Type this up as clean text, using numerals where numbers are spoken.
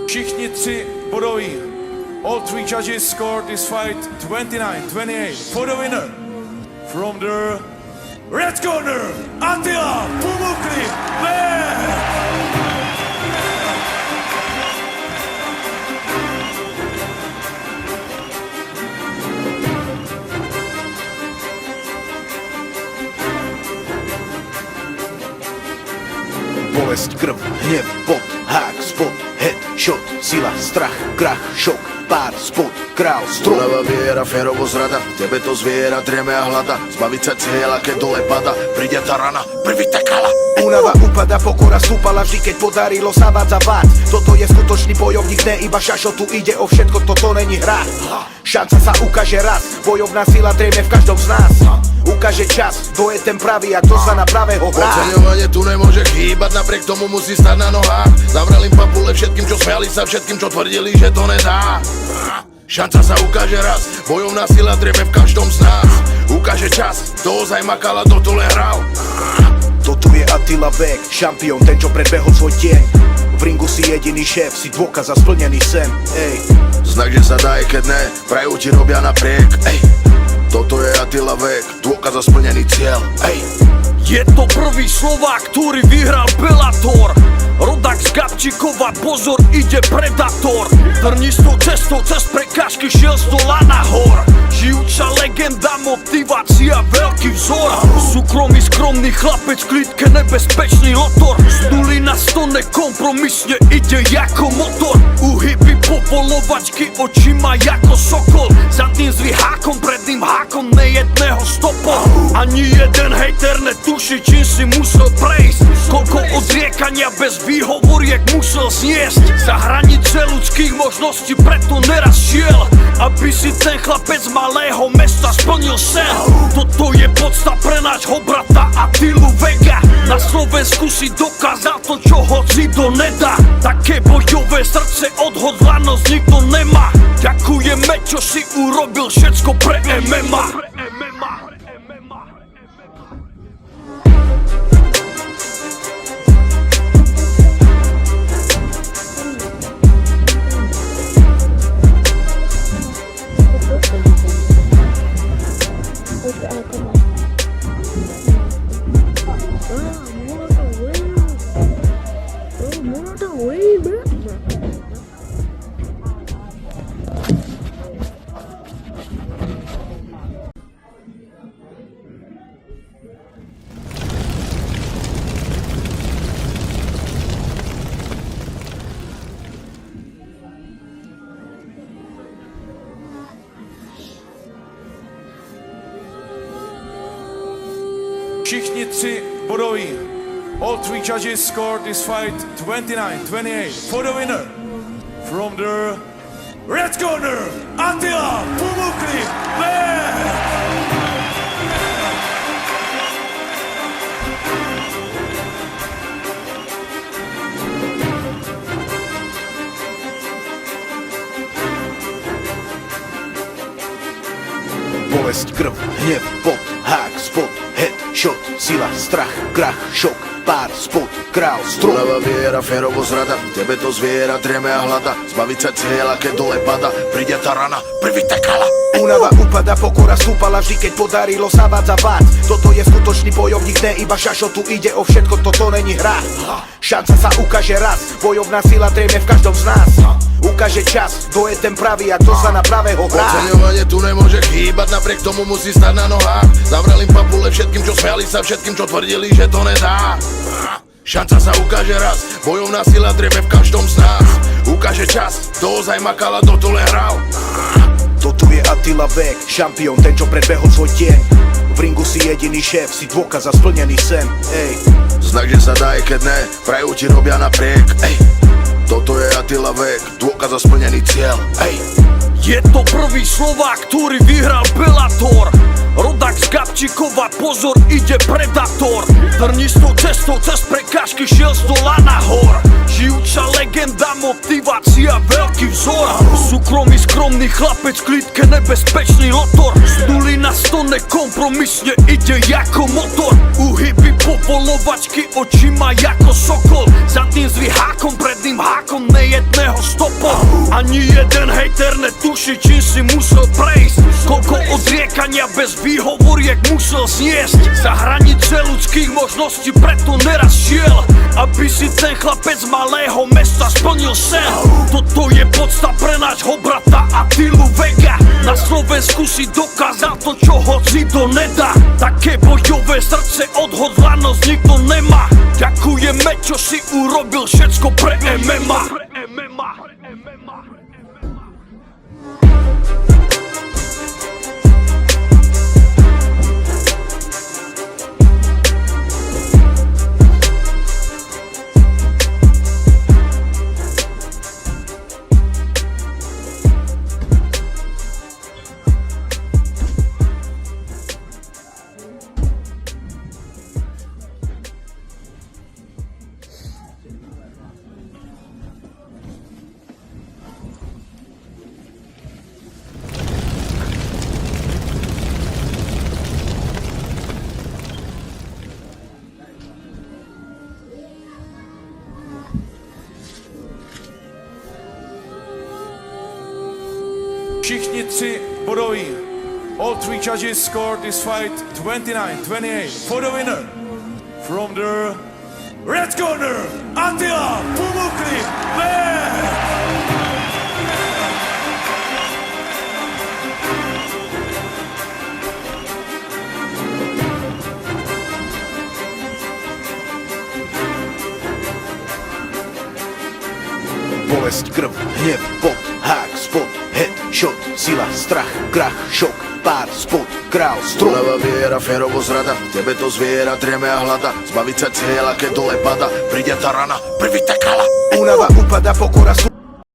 Všichni tři bodoví. All three judges scored this fight 29-28 for the winner. From the red corner, Attila Pumukli. Bolesť, krv, hnev, pot, hák, spod, head, shot, sila, strach, krach, šok, pár, spod, král, strom. Únava, viera, férovo zrada, tebe to zviera, dreme a hlada, zbaviť sa cieľa, keď dole pada, príde tá rana, prvý takala. Únava upada, pokora stúpala vždy, keď podarilo sa vádza vác. Toto je skutočný bojovník, ne iba šašo, tu ide o všetko, toto není hra. Šanca sa ukáže raz, bojovná sila dreme v každom z nás. Ukáže čas, to je ten pravý a kto sa na pravého hrá. Oceňovanie tu nemôže chýbať, napriek tomu musí stať na nohách. Zavrel im papule všetkým, čo smiali sa, všetkým, čo tvrdili, že to nedá. Šanca sa ukáže raz, bojovná sila dreme v každom z nás. Ukáže čas, to ozaj makala, toto len hral. Toto je Attila Vek, šampión, ten čo predbehol svoj tieň. V ringu si jediný šéf, si dôkaz za splnený sen. Ej. Znak, že sa dá, keď ne, prajú ti robia napriek. Ej. Toto je Attila Vek, dôkaz za splnený cieľ. Ej. Je to prvý Slovák, ktorý vyhral Bellator. Rodak z Gabčíkova, pozor, ide predátor. Trnistou cestou cez prekážky šiel z dola nahor. Žijúca legenda, motivácia, veľký vzor. Súkromný, skromný chlapec, v klidke nebezpečný lotor. Z nuly na 100 nekompromisne ide jako motor. Uhyby povolovačky, oči má jako sokol. Za tým zlý hákom, pred tým hákom nejedného stopol. Ani jeden hejter netuší, čím si musel prejsť. Koľko odriekania bez výhovoriek musel zniesť. Za hranice ľudských možností preto neraz šiel, aby si ten chlapec malého mesta splnil sen. Toto je podsta pre nášho brata Attilu Veka. Na Slovensku si dokázal to, čo hoci to nedá. Také bojové srdce, odhodlanosť nikto nemá. Ďakujeme, čo si urobil všetko pre MMA. Všichni tři bodoví. All three judges scored this fight 29-28 for the winner. From the red corner, Attila Pumukli. Bolesť, krv, hnev, pot, hák, spod, head, shot, sila, strach, krach, šok, pár, spod, král, strom. Únava, viera, férovo zrada, tebe to zviera, dreme a hlada, zbaviť sa cieľa, keď dole pada, príde tá rana, prvý takala. Únava upada, pokora stúpala vždy, keď podarilo sa vádza vác. Toto je skutočný bojovník, ne iba šašo, tu ide o všetko, toto není hra. Šanca sa ukáže raz, bojovná sila dreme v každom z nás. Ukáže čas, to je ten pravý a kto sa na pravého hrá. Oceňovanie tu nemôže chýbať, napriek tomu musí stať na nohách. Zavrel im papule všetkým, čo smiali sa, všetkým, čo tvrdili, že to nedá. Šanca sa ukáže raz, bojovná sila dreme v každom z nás. Ukáže čas, to ozaj makala, toto len hral. Toto je Attila Vek, šampión, ten čo predbehol svoj tieň. V ringu si jediný šéf, si dôkaz za splnený sen. Ej. Znak, že sa dá, keď ne, prajú ti robia napriek. Ej. Toto je Attila Vek, dôkaz za splnený cieľ. Ej. Je to prvý Slovák, ktorý vyhral Bellator. Rodak z Gabčíkova, pozor, ide predátor. Trnistou cestou cez prekážky šiel z dola nahor. Žijúca legenda. Jemný chlapec, klidke, nebezpečný lotor. Z nuly na 100 nekompromisne ide jako motor. Uhyby povolovačky, očima jako sokol. Zadným zvyhákom, predným hákom, nejedného stopol. Ani jeden hejter netuší, čím si musel prejsť. Koľko odriekania bez výhovoriek musel zniesť. Za hranice ľudských možností preto neraz šiel, aby si ten chlapec z malého mesta splnil sen. Toto je podsta pre nášho brata Attilu Vega. Na Slovensku si dokázal to, čo hoci to nedá. Také bojové srdce, odhodlanosť nikto nemá. Ďakujeme, čo si urobil všetko pre MMA. Všichni tři bodoví. All three judges scored this fight 29-28 for the winner. From the red corner, Attila Pumukli. Bolesť, krv, hnev, pot, hák, spot, head, shot, sila, strach, krach, šok, pár, spot, král, strom. Únava, viera, férovo zrada, v tebe to zviera treme a hľada. Zbaviť sa cieľa, keď dole pada, príde tá rana, privítaj kráľa. Únava upada, pokora